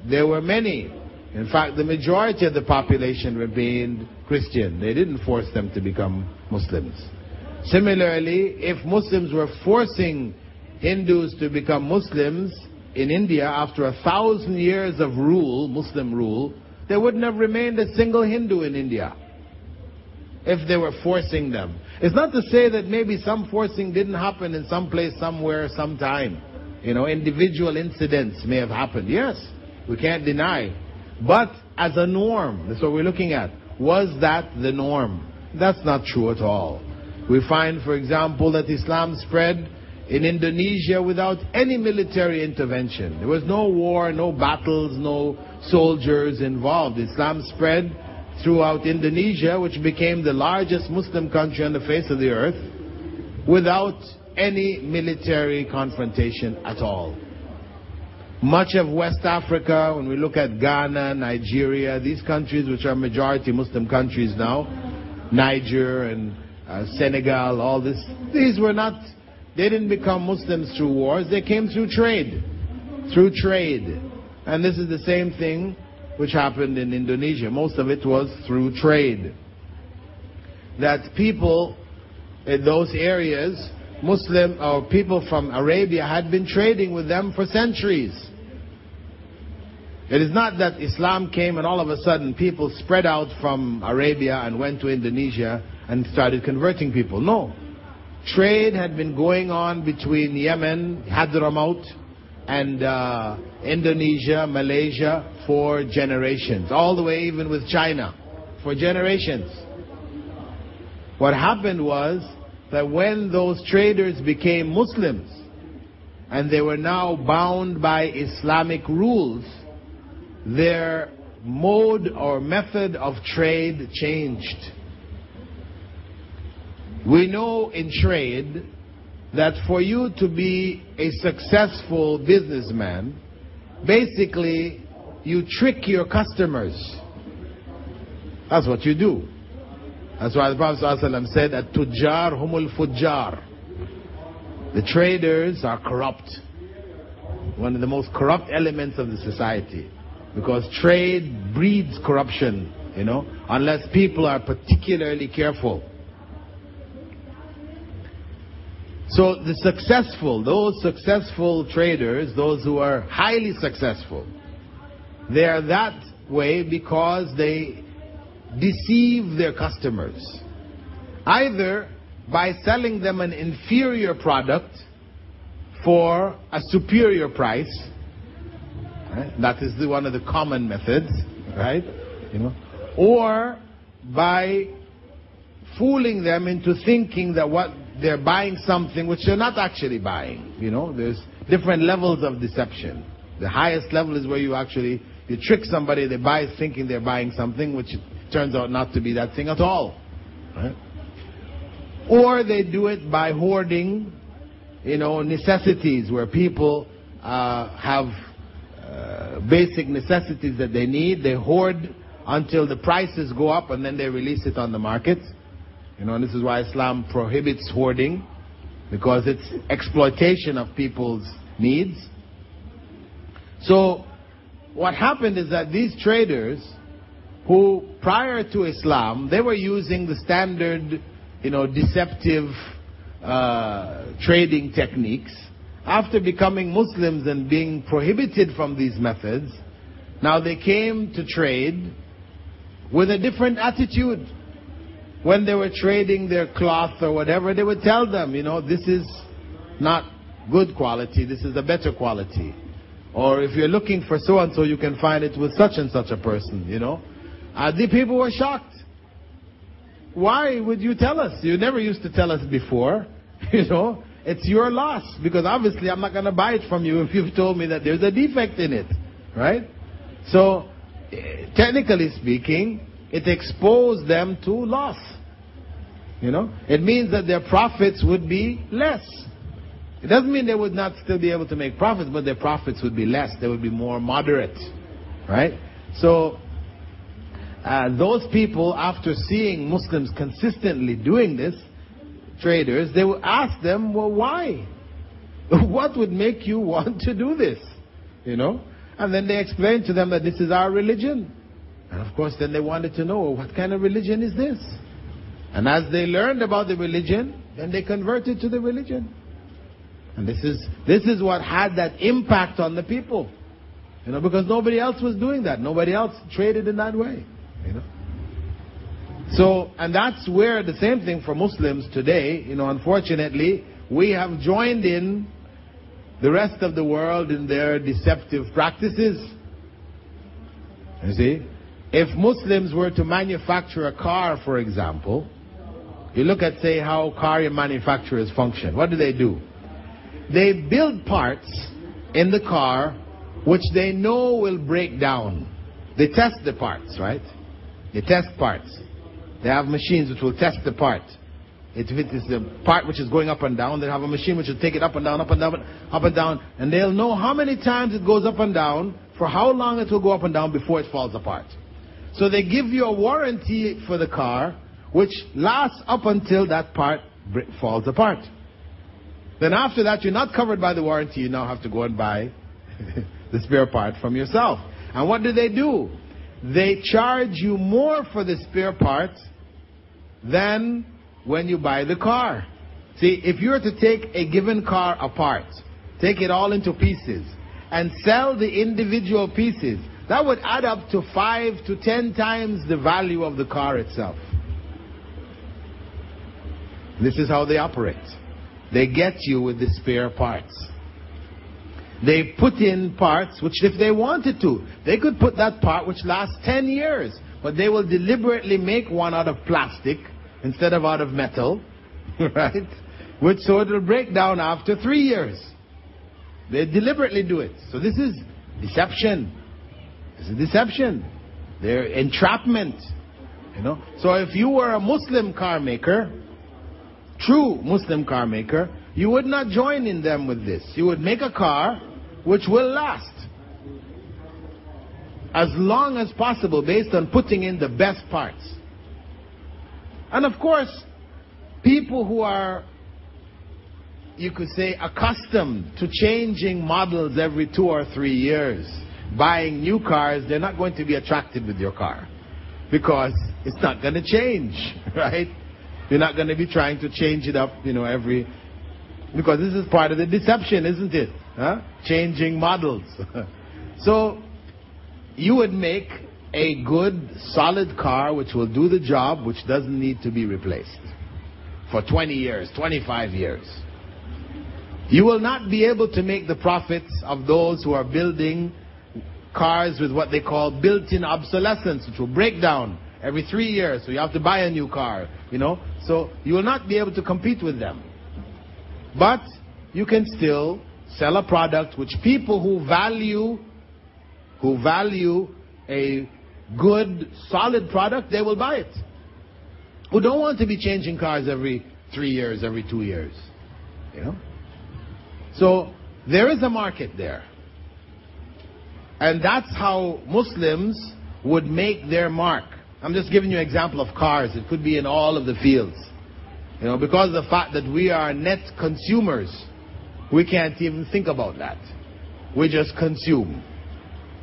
there were many. In fact, the majority of the population remained Christian. They didn't force them to become Muslims. Similarly, if Muslims were forcing Hindus to become Muslims in India after 1,000 years of rule, Muslim rule, there wouldn't have remained a single Hindu in India if they were forcing them. It's not to say that maybe some forcing didn't happen in some place, somewhere, sometime. You know, individual incidents may have happened. Yes, we can't deny. But as a norm, that's what we're looking at. Was that the norm? That's not true at all. We find, for example, that Islam spread in Indonesia without any military intervention. There was no war, no battles, no soldiers involved. Islam spread throughout Indonesia, which became the largest Muslim country on the face of the earth, without any military confrontation at all. Much of West Africa, when we look at Ghana, Nigeria, these countries which are majority Muslim countries now, Niger and Senegal, all this, these were not, they didn't become Muslims through wars, they came through trade. Through trade. And this is the same thing which happened in Indonesia. Most of it was through trade. That people in those areas, Muslim or people from Arabia, had been trading with them for centuries. It is not that Islam came and all of a sudden people spread out from Arabia and went to Indonesia and started converting people. No. Trade had been going on between Yemen, Hadramaut, and Indonesia, Malaysia for generations. All the way even with China for generations. What happened was that when those traders became Muslims and they were now bound by Islamic rules, their mode or method of trade changed. We know in trade that for you to be a successful businessman, basically you trick your customers. That's what you do. That's why the Prophet ﷺ said, "At-tujjar humul fujjar." The traders are corrupt. One of the most corrupt elements of the society. Because trade breeds corruption, you know, unless people are particularly careful. So the successful, those successful traders, those who are highly successful, they are that way because they deceive their customers. Either by selling them an inferior product for a superior price. Right? That is one of the common methods, right? You know, or by fooling them into thinking that what they're buying something which they're not actually buying. You know, there's different levels of deception. The highest level is where you trick somebody, they buy thinking they're buying something which turns out not to be that thing at all. Right? Or they do it by hoarding, you know, necessities where people have basic necessities that they need. They hoard until the prices go up and then they release it on the market. You know, and this is why Islam prohibits hoarding, because it's exploitation of people's needs. So what happened is that these traders, who prior to Islam, they were using the standard, deceptive trading techniques. After becoming Muslims and being prohibited from these methods, now they came to trade with a different attitude. When they were trading their cloth or whatever, they would tell them, this is not good quality, this is a better quality. Or if you're looking for so-and-so, you can find it with such and such a person, The people were shocked. Why would you tell us? You never used to tell us before, It's your loss, because obviously I'm not going to buy it from you if you've told me that there's a defect in it, right? So, technically speaking, it exposed them to loss. It means that their profits would be less. It doesn't mean they would not still be able to make profits, but their profits would be less. They would be more moderate, right? So, those people, after seeing Muslims consistently doing this, traders, they will ask them, well, why? What would make you want to do this? And then they explain to them that this is our religion. And of course, then they wanted to know, well, what kind of religion is this? And as they learned about the religion, then they converted to the religion. And this is what had that impact on the people. Because nobody else was doing that. Nobody else traded in that way. So, and that's where the same thing for Muslims today, unfortunately, we have joined in the rest of the world in their deceptive practices. You see, if Muslims were to manufacture a car, for example, you look at, say, how car manufacturers function. What do? They build parts in the car which they know will break down. They test the parts, right? They test parts. They have machines which will test the part. If it is the part which is going up and down, they have a machine which will take it up and down, up and down, up and down. And they'll know how many times it goes up and down, for how long it will go up and down before it falls apart. So they give you a warranty for the car, which lasts up until that part falls apart. Then after that, you're not covered by the warranty. You now have to go and buy the spare part from yourself. And what do? They charge you more for the spare part than when you buy the car. See, if you were to take a given car apart, take it all into pieces, and sell the individual pieces, that would add up to 5 to 10 times the value of the car itself. This is how they operate. They get you with the spare parts. They put in parts which, if they wanted to, they could put that part which lasts 10 years. But they will deliberately make one out of plastic instead of out of metal, right? So it will break down after 3 years. They deliberately do it. So this is deception. This is deception. They're entrapment. So if you were a Muslim car maker, true Muslim car maker, you would not join in them with this. You would make a car which will last as long as possible based on putting in the best parts. And of course, people who are, you could say, accustomed to changing models every 2 or 3 years, buying new cars, they're not going to be attracted with your car because it's not going to change, right? You're not going to be trying to change it up, because this is part of the deception, isn't it? Changing models. So, you would make a good, solid car which will do the job, which doesn't need to be replaced for 20 years, 25 years. You will not be able to make the profits of those who are building cars with what they call built-in obsolescence, which will break down every 3 years, so you have to buy a new car, So you will not be able to compete with them. But you can still sell a product which people who value a good, solid product, they will buy it. Who don't want to be changing cars every 3 years, every 2 years. So there is a market there. And that's how Muslims would make their mark. I'm just giving you an example of cars. It could be in all of the fields. Because of the fact that we are net consumers, we can't even think about that. We just consume.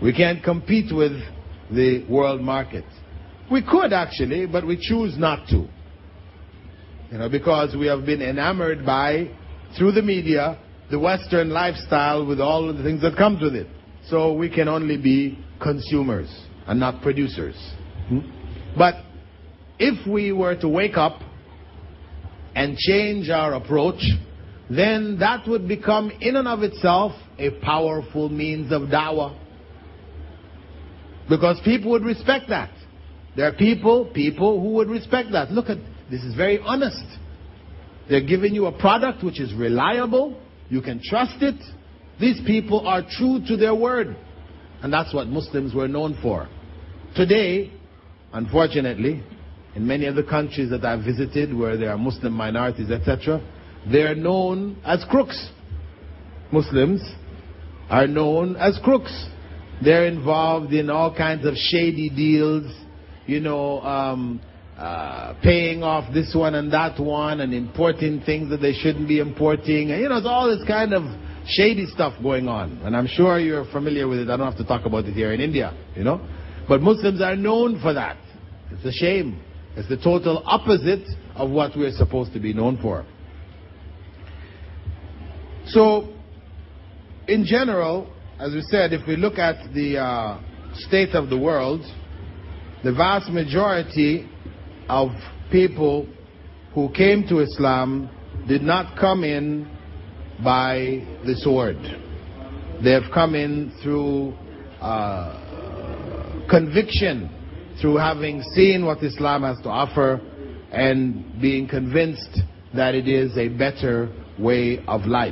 We can't compete with the world market. We could actually, but we choose not to. Because we have been enamored by, through the media, the Western lifestyle with all of the things that comes with it. So we can only be consumers and not producers. But if we were to wake up and change our approach, then that would become in and of itself a powerful means of dawah. Because people would respect that. There are people who would respect that. Look at, this is very honest. They're giving you a product which is reliable. You can trust it. These people are true to their word. And that's what Muslims were known for. Today, unfortunately, in many of the countries that I've visited where there are Muslim minorities, etc., they're known as crooks. Muslims are known as crooks. They're involved in all kinds of shady deals, paying off this one and that one and importing things that they shouldn't be importing. And, it's all this kind of shady stuff going on. And I'm sure you're familiar with it. I don't have to talk about it here in India, But Muslims are known for that. It's a shame. It's the total opposite of what we're supposed to be known for. So, in general, as we said, if we look at the state of the world, the vast majority of people who came to Islam did not come in by the sword. They have come in through conviction, through having seen what Islam has to offer and being convinced that it is a better way of life.